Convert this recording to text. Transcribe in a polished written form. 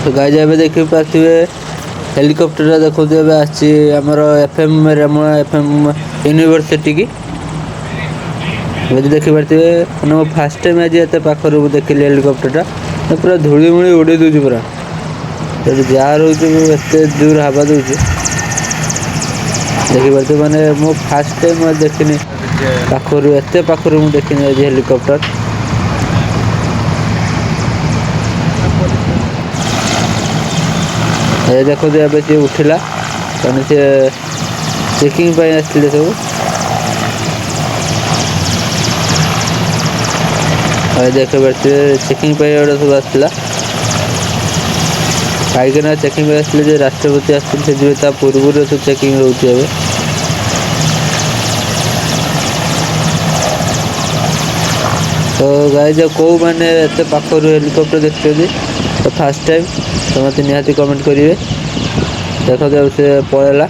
तो गाइज एवं देखिपे हेलिकप्टर देखो आमर एफएम रेमुणा एफएम यूनिवर्सिटी की देखिपे मैंने फास्ट टाइम आज एत पाखर देखिली हेलिकप्टर पूरा धूलीमूली उड़े दूसरी पूरा जहाँ रोचे एत दूर हवा दूसरी देखिपे मैंने मो फास्ट टाइम देखनी पाखर एत पाखर मुझे देखनी आज हेलिकप्टर देखो ए सी उठिला कहीं सी चेकिंग आसते सब देख पारे चेकिंग गोटे सब आसला कहीं चेकिंग आसते राष्ट्रपति आसते पूर्व सब चेकिंग रोचे तो गाइज कौ मैंने एत पाखर हेलिकप्टर देखते तो फास्ट टाइम तो मत निहाती कमेंट करेंगे देखो से पलैला